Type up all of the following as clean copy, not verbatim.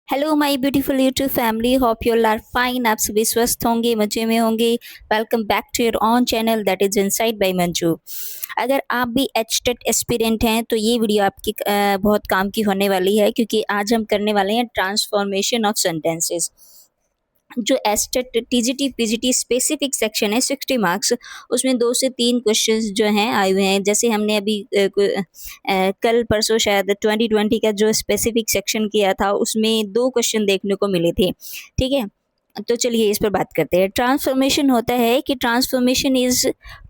Hello my beautiful YouTube family, hope you all are fine. आप सभी स्वस्थ होंगे, मजे में होंगे। Welcome back to your own channel that is inside by Manju. अगर आप भी एचटेट एस्पिरेंट हैं तो ये वीडियो आपकी बहुत काम की होने वाली है, क्योंकि आज हम करने वाले हैं ट्रांसफॉर्मेशन ऑफ सेंटेंसेस। जो estate TGT PGT specific section है 60 मार्क्स, उसमें 2 से 3 क्वेश्चंस जो हैं आए हुए हैं। जैसे हमने अभी कल परसों शायद 2020 का जो स्पेसिफिक सेक्शन किया था, उसमें 2 क्वेश्चन देखने को मिले थे। ठीक है, तो चलिए इस पर बात करते हैं। ट्रांसफॉर्मेशन होता है कि transformation is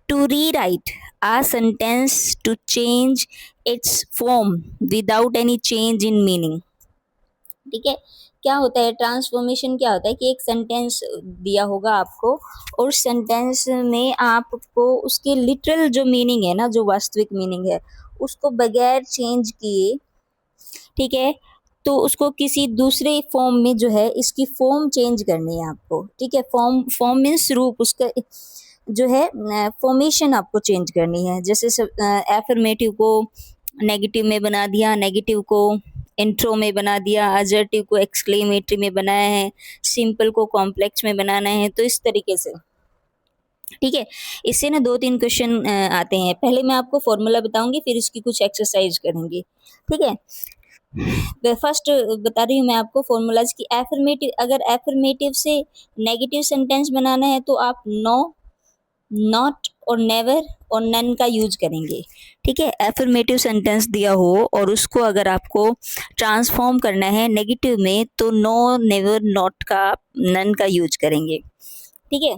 to rewrite a sentence to change its form without any change in meaning। ठीक है, क्या होता है ट्रांसफॉर्मेशन? क्या होता है कि एक सेंटेंस दिया होगा आपको, और सेंटेंस में आपको उसके लिटरल जो मीनिंग है ना, जो वास्तविक मीनिंग है, उसको बगैर चेंज किए, ठीक है, तो उसको किसी दूसरे फॉर्म में जो है, इसकी फॉर्म चेंज करनी है आपको। ठीक है, फॉर्म मीन्स रूप, उसका जो है फॉर्मेशन आपको चेंज करनी है। जैसे एफर्मेटिव को नेगेटिव में बना दिया, नेगेटिव को इंट्रो में बना दिया, एडजेक्टिव को एक्सक्लेमेटरी में बनाया है, सिंपल को कॉम्प्लेक्स में बनाना है, तो इस तरीके से। ठीक है, इससे ना 2-3 क्वेश्चन आते हैं। पहले मैं आपको फॉर्मूला बताऊंगी, फिर इसकी कुछ एक्सरसाइज करेंगे। ठीक है, फर्स्ट बता रही हूँ मैं आपको फॉर्मूलाज की। एफर्मेटिव, अगर एफर्मेटिव से नेगेटिव सेंटेंस बनाना है तो आप नो, नॉट और नेवर और नन का यूज करेंगे। ठीक है, एफर्मेटिव सेंटेंस दिया हो और उसको अगर आपको ट्रांसफॉर्म करना है नेगेटिव में, तो नो, नेवर, नॉट का, नन का यूज करेंगे। ठीक है,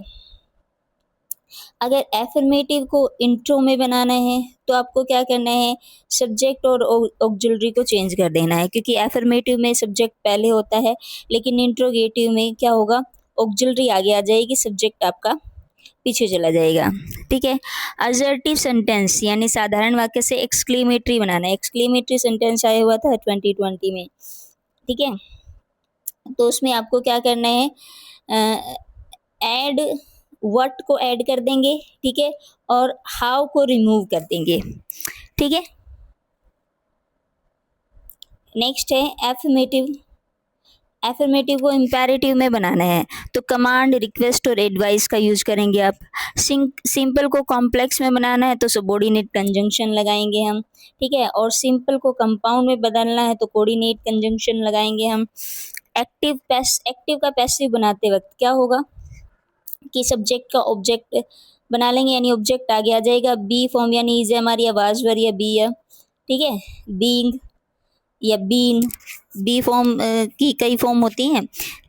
अगर एफर्मेटिव को इंट्रो में बनाना है तो आपको क्या करना है, सब्जेक्ट और ऑक्सिलरी को चेंज कर देना है, क्योंकि एफर्मेटिव में सब्जेक्ट पहले होता है, लेकिन इंट्रोगेटिव में क्या होगा, ऑक्सिलरी आगे आ जाएगी, सब्जेक्ट आपका पीछे चला जाएगा। ठीक है, असर्टिव सेंटेंस यानी साधारण वाक्य से एक्सक्लेमेटरी बनाना है। एक्सक्लेमेटरी सेंटेंस आया हुआ था 2020 में। ठीक है, तो उसमें आपको क्या करना है, ऐड व्हाट को ऐड कर देंगे, ठीक है, और हाउ को रिमूव कर देंगे। ठीक है, नेक्स्ट है एफर्मेटिव। एफर्मेटिव को इम्पेरेटिव में बनाना है तो कमांड, रिक्वेस्ट और एडवाइस का यूज करेंगे आप। सिंपल को कॉम्प्लेक्स में बनाना है तो सबॉर्डिनेट कंजंक्शन लगाएंगे हम। ठीक है, और सिंपल को कंपाउंड में बदलना है तो कोऑर्डिनेट कंजंक्शन लगाएंगे हम। एक्टिव का पैसिव बनाते वक्त क्या होगा कि सब्जेक्ट का ऑब्जेक्ट बना लेंगे, यानी ऑब्जेक्ट आगे आ जाएगा। बी फॉर्म यानी इज हमारी आवाज वर या बी है। ठीक है, बीइंग या बीन, बी फॉर्म की कई फॉर्म होती हैं।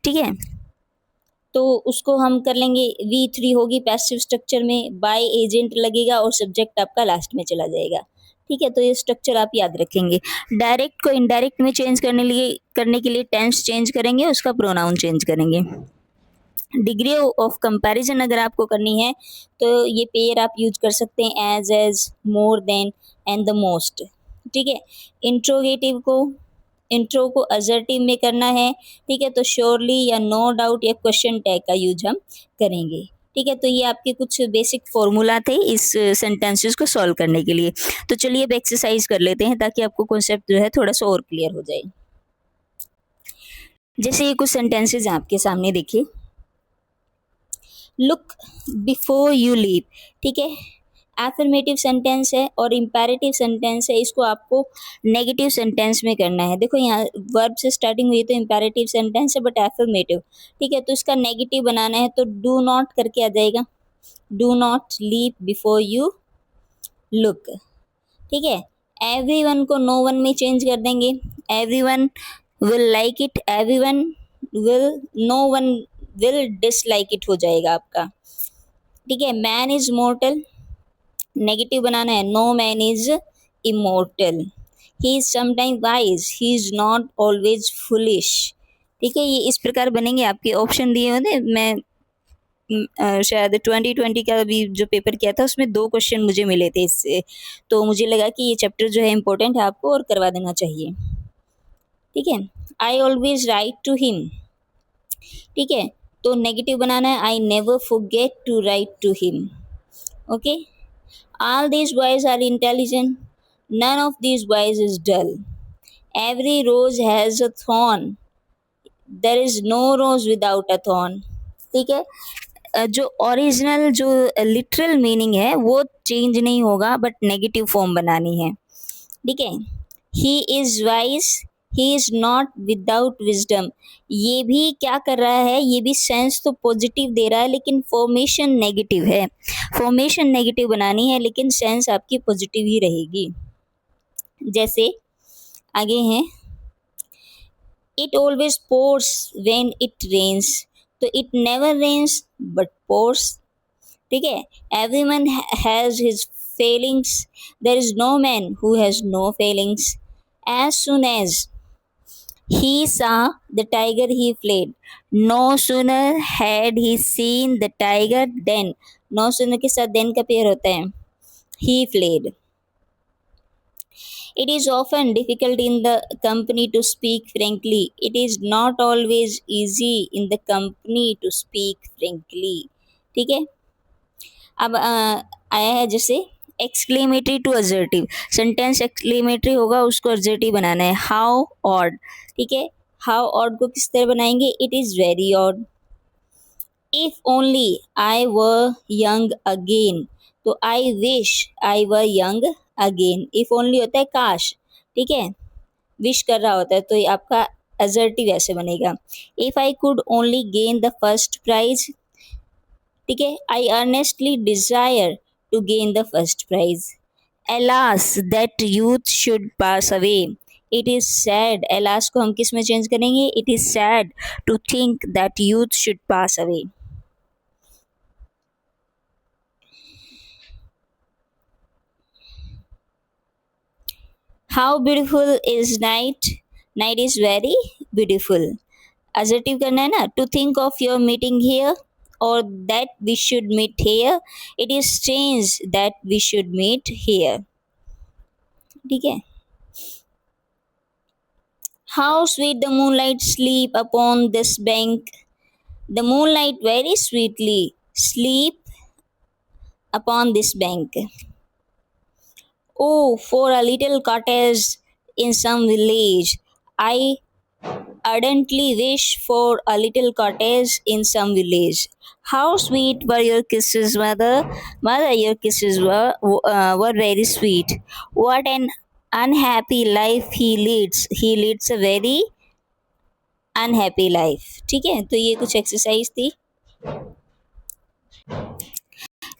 ठीक है, तो उसको हम कर लेंगे, V3 होगी पैसिव स्ट्रक्चर में, बाय एजेंट लगेगा और सब्जेक्ट आपका लास्ट में चला जाएगा। ठीक है, तो ये स्ट्रक्चर आप याद रखेंगे। डायरेक्ट को इनडायरेक्ट में चेंज करने के लिए टेंस चेंज करेंगे, उसका प्रोनाउन चेंज करेंगे। डिग्री ऑफ कंपैरिजन अगर आपको करनी है तो ये पेयर आप यूज कर सकते हैं, as, more than and the most. ठीक है, इंट्रोगेटिव को, इंट्रो को असर्टिव में करना है, ठीक है, तो श्योरली या नो डाउट या क्वेश्चन टैग का यूज हम करेंगे। ठीक है, तो ये आपके कुछ बेसिक फॉर्मूला थे इस सेंटेंसेस को सॉल्व करने के लिए। तो चलिए अब एक्सरसाइज कर लेते हैं ताकि आपको कॉन्सेप्ट जो है थोड़ा सा और क्लियर हो जाए। जैसे ये कुछ सेंटेंसेस आपके सामने देखिए। लुक बिफोर यू लीव, ठीक है, एफर्मेटिव सेंटेंस है और इम्पेरेटिव सेंटेंस है, इसको आपको नेगेटिव सेंटेंस में करना है। देखो यहाँ वर्ब से स्टार्टिंग हुई तो इम्पेरेटिव सेंटेंस है बट एफर्मेटिव। ठीक है, तो इसका नेगेटिव बनाना है तो डू नॉट करके आ जाएगा, do not leave before you look. ठीक है, एवरीवन को नो वन में चेंज कर देंगे, everyone will like it, everyone will, no one will dislike it हो जाएगा आपका। ठीक है, मैन इज मॉर्टल, नेगेटिव बनाना है, no man is immortal. He is sometime wise, he is not always foolish. ठीक है, ये इस प्रकार बनेंगे। आपके ऑप्शन दिए होते, मैं शायद 2020 का भी जो पेपर किया था उसमें 2 क्वेश्चन मुझे मिले थे इससे, तो मुझे लगा कि ये चैप्टर जो है इम्पोर्टेंट है आपको और करवा देना चाहिए। ठीक है, I always write to him. ठीक है, तो नेगेटिव बनाना है, I never forget to write to him. Okay, all these boys are intelligent, none of these boys is dull, every rose has a thorn, there is no rose without a thorn. ठीक है, जो original जो literal meaning है वो change नहीं होगा, but negative form बनानी है। ठीक है, he is wise, he is not without wisdom, ये भी क्या कर रहा है, ये भी सेंस तो पॉजिटिव दे रहा है लेकिन फॉर्मेशन नेगेटिव है। फॉर्मेशन नेगेटिव बनानी है लेकिन सेंस आपकी पॉजिटिव ही रहेगी। जैसे आगे हैं, it always pours when it rains, तो it never rains but pours. ठीक है, every man has his feelings, there is no man who has no feelings. As soon as he saw the tiger he fled. No sooner had he seen the tiger then, no sooner के साथ then का pair होता है, he fled. It is often difficult in the company to speak frankly. It is not always easy in the company to speak frankly. ठीक है, अब आया है जैसे exclamatory to assertive, sentence exclamatory होगा उसको असर्टिव बनाना है। हाउ ऑड, ठीक है, हाउ ऑड को किस तरह बनाएंगे, it is very odd. If only I were young again, तो I wish I were young again. If only होता है काश, ठीक है, विश कर रहा होता है, तो ये आपका असर्टिव ऐसे बनेगा। If I could only gain the first prize, ठीक है, I earnestly desire to gain the first prize. Alas that youth should pass away, it is sad, alas को हम किस में चेंज करेंगे, it is sad to think that youth should pass away. How beautiful is night, night is very beautiful. Assertive करना है ना, to think of your meeting here और that we should meet here, it is strange that we should meet here. ठीक है, how sweet the moonlight sleep upon this bank, the moonlight very sweetly sleep upon this bank. Oh, for a little cottage in some village, I ardently wish for a little cottage in some village. How sweet were your kisses, mother? Mother, your kisses were very sweet. What an unhappy life he leads. He leads a very unhappy life. ठीक है, तो ये कुछ exercise थी।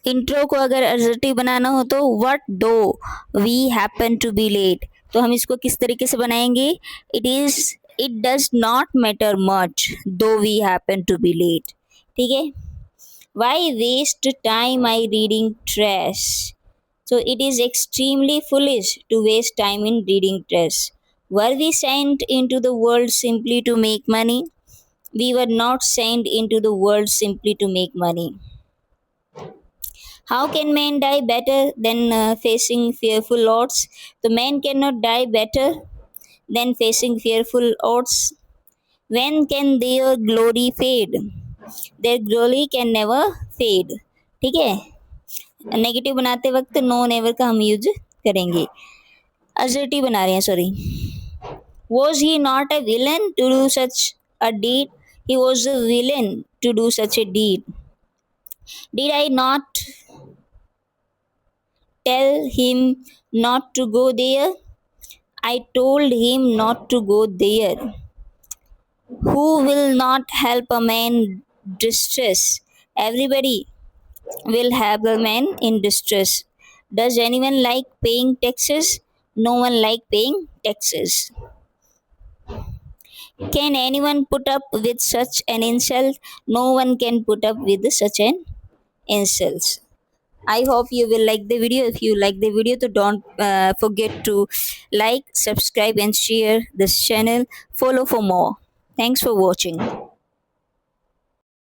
Intro को अगर assertive बनाना हो तो what though we happen to be late, तो हम इसको किस तरीके से बनाएंगे, it does not matter much though we happen to be late. ठीक है, why waste time I reading trash, so it is extremely foolish to waste time in reading trash. Were we sent into the world simply to make money? We were not sent into the world simply to make money. How can man die better than facing fearful odds? The man cannot die better than facing fearful odds. When can their glory fade? Their glory can never fade. ठीक है, negative बनाते वक्त no never का हम use करेंगे। Assertive बना रहे हैं, sorry. Was he not a villain to do such a deed, he was a villain to do such a deed. Did I not tell him not to go there? I told him not to go there. Who will not help a man distress? Everybody will help a man in distress. Does anyone like paying taxes? No one like paying taxes. Can anyone put up with such an insult? No one can put up with such an insult. I hope you will like the video. If you like the video, so don't forget to like, subscribe and share this channel. Follow for more. Thanks for watching.